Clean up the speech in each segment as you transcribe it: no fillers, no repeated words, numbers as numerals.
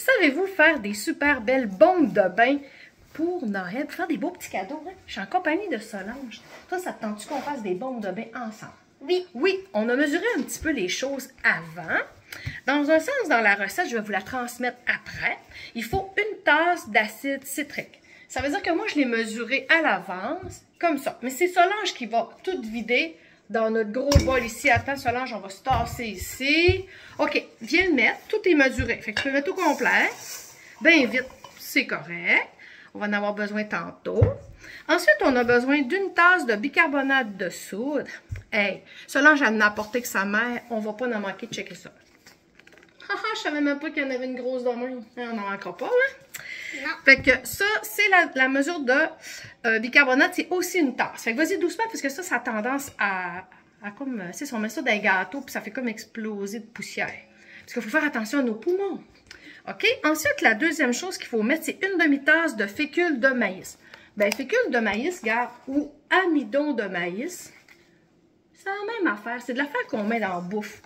Savez-vous faire des super belles bombes de bain pour Noël, pour faire des beaux petits cadeaux? Hein? Je suis en compagnie de Solange. Toi, ça te tente-tu qu'on fasse des bombes de bain ensemble? Oui. Oui, on a mesuré un petit peu les choses avant. Dans un sens, dans la recette, je vais vous la transmettre après. Il faut une tasse d'acide citrique. Ça veut dire que moi, je l'ai mesuré à l'avance, comme ça. Mais c'est Solange qui va tout vider dans notre gros bol ici. Attends, Solange, on va se tasser ici. OK, viens le mettre. Tout est mesuré. Fait que tu peux mettre au complet. Bien vite, c'est correct. On va en avoir besoin tantôt. Ensuite, on a besoin d'une tasse de bicarbonate de soude. Hey, Solange, elle en a apporté que sa mère. On va pas en manquer de checker ça. Haha, je savais même pas qu'il y en avait une grosse de même. On n'en manquera pas, hein? Non. Fait que ça, c'est la mesure de bicarbonate. C'est aussi une tasse. Fait que vas-y doucement, parce que ça a tendance à comme, tu sais, si on met ça dans les gâteaux, puis ça fait comme exploser de poussière. Parce qu'il faut faire attention à nos poumons. OK? Ensuite, la deuxième chose qu'il faut mettre, c'est une demi-tasse de fécule de maïs. Bien, fécule de maïs, regarde, ou amidon de maïs, c'est la même affaire. C'est de l'affaire qu'on met dans la bouffe.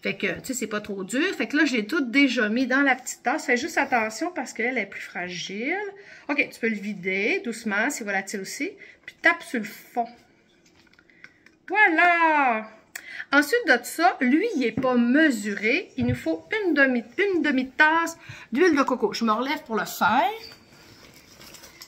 Fait que, tu sais, c'est pas trop dur. Fait que là, je l'ai tout déjà mis dans la petite tasse. Fais juste attention parce qu'elle est plus fragile. OK, tu peux le vider doucement, c'est volatile aussi. Puis tape sur le fond. Voilà! Ensuite de ça, lui, il n'est pas mesuré. Il nous faut une demi-tasse d'huile de coco. Je me relève pour le faire.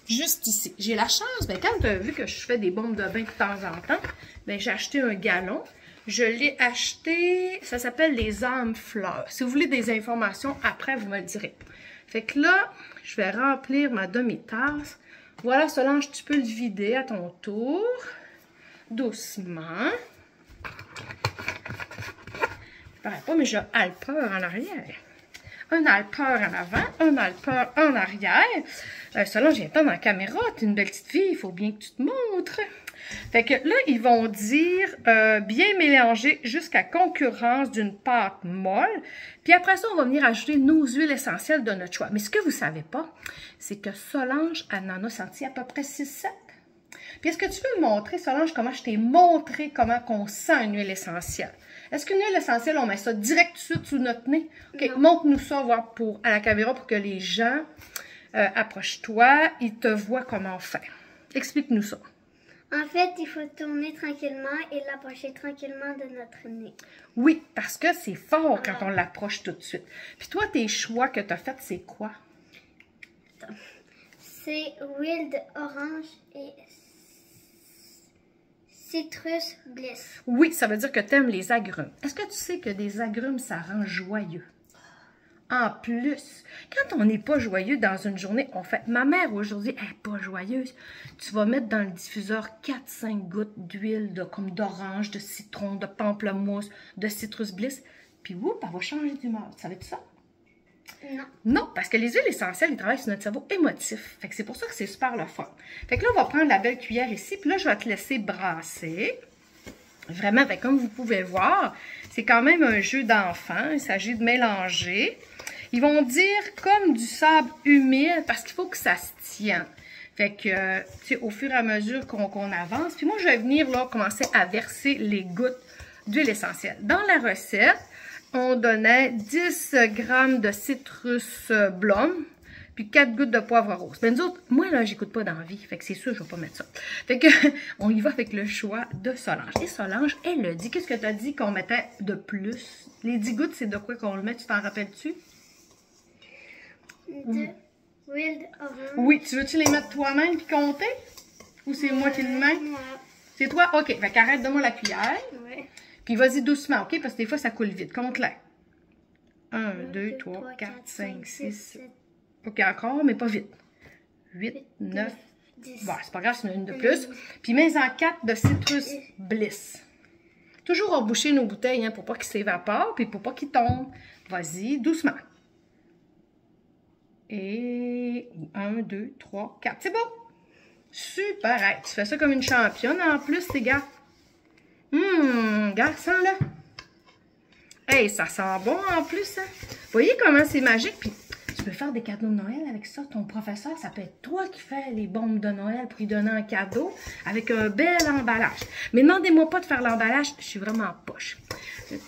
Juste ici. J'ai la chance, bien, quand tu as vu que je fais des bombes de bain de temps en temps, bien, j'ai acheté un gallon. Je l'ai acheté, ça s'appelle les âmes fleurs. Si vous voulez des informations, après, vous me le direz. Fait que là, je vais remplir ma demi-tasse. Voilà, Solange, tu peux le vider à ton tour. Doucement. Je ne pas, mais j'ai un halpeur en arrière. Un halpeur en avant, un halpeur en arrière. Solange, viens pas dans la caméra, tu es une belle petite fille, il faut bien que tu te montres. Fait que là, ils vont dire bien mélanger jusqu'à concurrence d'une pâte molle. Puis après ça, on va venir ajouter nos huiles essentielles de notre choix. Mais ce que vous ne savez pas, c'est que Solange, elle en a senti à peu près 6-7. Puis est-ce que tu peux me montrer, Solange, comment je t'ai montré comment qu'on sent une huile essentielle? Est-ce qu'une huile essentielle, on met ça direct tout de suite sous notre nez? OK, montre-nous ça voir à la caméra pour que les gens, approche-toi, ils te voient comment faire. Explique-nous ça. En fait, il faut tourner tranquillement et l'approcher tranquillement de notre nez. Oui, parce que c'est fort quand on l'approche tout de suite. Puis toi, tes choix que tu as faits, c'est quoi? C'est huile d'orange et citrus bliss. Oui, ça veut dire que tu aimes les agrumes. Est-ce que tu sais que des agrumes, ça rend joyeux? En plus, quand on n'est pas joyeux dans une journée, on fait... Ma mère, aujourd'hui, elle n'est pas joyeuse. Tu vas mettre dans le diffuseur 4-5 gouttes d'huile comme d'orange, de citron, de pamplemousse, de citrus bliss. Puis, whoop, elle va changer d'humeur. Tu savais-tu ça? Non. Non, parce que les huiles essentielles, ils travaillent sur notre cerveau émotif. Fait que c'est pour ça que c'est super le fun. Fait que là, on va prendre la belle cuillère ici. Puis là, je vais te laisser brasser. Vraiment, fait, comme vous pouvez voir, c'est quand même un jeu d'enfant. Il s'agit de mélanger. Ils vont dire comme du sable humide parce qu'il faut que ça se tienne. Fait que, tu sais, au fur et à mesure qu'on avance. Puis moi, je vais venir là commencer à verser les gouttes d'huile essentielle. Dans la recette, on donnait 10 grammes de citrus blum, puis 4 gouttes de poivre rose. Mais nous autres, moi, là, j'écoute pas d'envie. Fait que c'est sûr, je vais pas mettre ça. Fait que, on y va avec le choix de Solange. Et Solange, elle le dit. Qu'est-ce que tu as dit qu'on mettait de plus? Les 10 gouttes, c'est de quoi qu'on le met? Tu t'en rappelles-tu? De huile d'orange. Oui, tu veux-tu les mettre toi-même puis compter? Ou c'est moi qui le mets? Ouais. C'est toi? OK, fait qu'arrête de moi la cuillère. Ouais. Puis vas-y doucement, OK? Parce que des fois, ça coule vite. Compte-les. 1, 2, 3, 4, 5, 6, 7. OK, encore, mais pas vite. 8, 9, 10. Bon, c'est pas grave, c'est une de plus. Puis mets-en 4 de citrus bliss. Toujours reboucher nos bouteilles, hein, pour pas qu'ils s'évaporent, puis pour pas qu'ils tombent. Vas-y, doucement. Et 1, 2, 3, 4. C'est beau! Super! Hey, tu fais ça comme une championne en plus, les gars. Regarde ça, là. Hey, ça sent bon en plus, hein? Voyez comment c'est magique? Puis tu peux faire des cadeaux de Noël avec ça. Ton professeur, ça peut être toi qui fais les bombes de Noël pour lui donner un cadeau avec un bel emballage. Mais demandez-moi pas de faire l'emballage, je suis vraiment poche.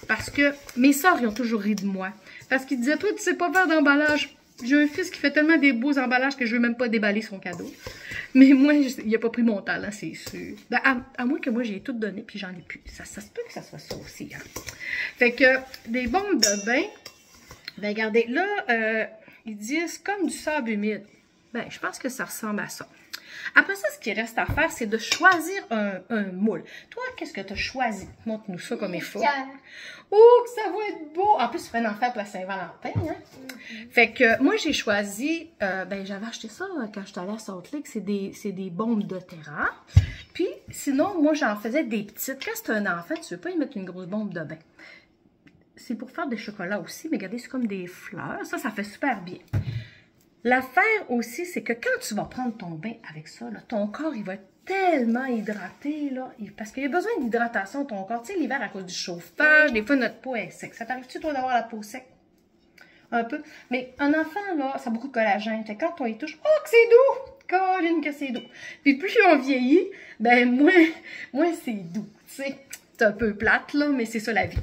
Parce que mes sœurs, ils ont toujours ri de moi. Parce qu'ils disaient, toi, tu sais pas faire d'emballage. J'ai un fils qui fait tellement des beaux emballages que je ne veux même pas déballer son cadeau. Mais moi, il n'a pas pris mon talent, c'est sûr. Ben, à moins que moi, j'ai tout donné puis j'en ai plus. Ça se peut que ça soit ça aussi. Hein. Fait que, des bombes de bain, ben regardez, là, ils disent comme du sable humide. Ben, je pense que ça ressemble à ça. Après ça, ce qui reste à faire, c'est de choisir un moule. Toi, qu'est-ce que tu as choisi? Montre-nous ça comme il faut. Oh, ça va être beau! En plus, tu fais un enfer pour la Saint-Valentin. Hein? Fait que moi, j'ai choisi, ben j'avais acheté ça quand j'étais allée à Salt Lake. C'est des bombes de terra. Puis, sinon, moi, j'en faisais des petites. Quand c'est un enfant, tu ne veux pas y mettre une grosse bombe de bain. C'est pour faire des chocolats aussi, mais regardez, c'est comme des fleurs. Ça fait super bien. L'affaire aussi, c'est que quand tu vas prendre ton bain avec ça, là, ton corps, il va être tellement hydraté, là, parce qu'il y a besoin d'hydratation, ton corps. Tu sais, l'hiver, à cause du chauffage, des fois, notre peau est sec. Ça t'arrive-tu, toi, d'avoir la peau sec? Un peu. Mais un enfant, là, ça a beaucoup de collagène. Fait que quand on y touche, oh, que c'est doux! Colline, que c'est doux. Puis plus on vieillit, ben, moins c'est doux. Tu sais, c'est un peu plate, là, mais c'est ça la vie.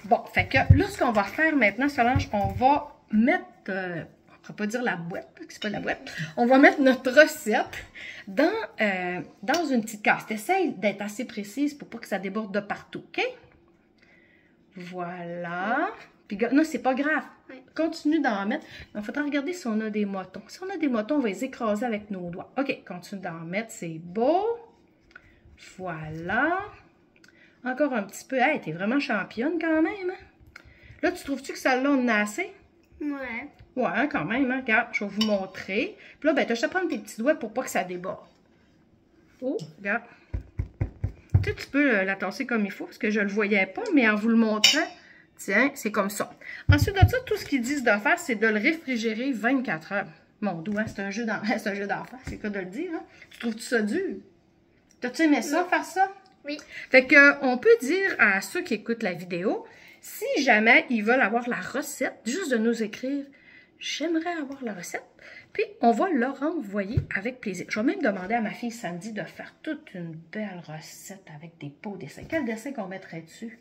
Bon, fait que là, ce qu'on va faire maintenant, Solange, on va mettre... on va pas dire la boîte, parce que c'est pas la boîte. On va mettre notre recette dans une petite casse. Essaye d'être assez précise pour pas que ça déborde de partout, OK? Voilà. Puis, non, c'est pas grave. Continue d'en mettre. Il faudra regarder si on a des motons. Si on a des motons, on va les écraser avec nos doigts. OK, continue d'en mettre. C'est beau. Voilà. Encore un petit peu. Hey, t'es vraiment championne quand même. Hein? Là, tu trouves-tu que celle-là, on a assez? Ouais. Ouais, quand même, hein. Regarde, je vais vous montrer. Puis là, ben, tu as juste à prendre tes petits doigts pour pas que ça déborde. Oh, regarde. Tu sais, tu peux la tasser comme il faut, parce que je le voyais pas, mais en vous le montrant, tiens, c'est comme ça. Ensuite de ça, tout ce qu'ils disent de faire, c'est de le réfrigérer 24 heures. Mon doux, hein, c'est un jeu d'enfant, c'est quoi de le dire, hein? Tu trouves-tu ça dur? T'as-tu aimé ça, faire ça? Oui. Fait que, on peut dire à ceux qui écoutent la vidéo, si jamais ils veulent avoir la recette, juste de nous écrire « J'aimerais avoir la recette », puis on va leur envoyer avec plaisir. Je vais même demander à ma fille Sandy de faire toute une belle recette avec des beaux dessins. Quel dessin qu'on mettrait dessus?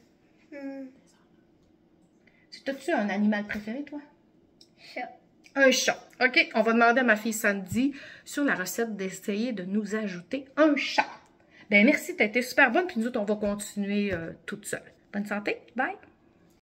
T'as-tu un animal préféré, toi? Chat. Un chat. OK, on va demander à ma fille Sandy sur la recette d'essayer de nous ajouter un chat. Ben merci, t'as été super bonne, puis nous autres, on va continuer toute seule. Bonne santé, bye!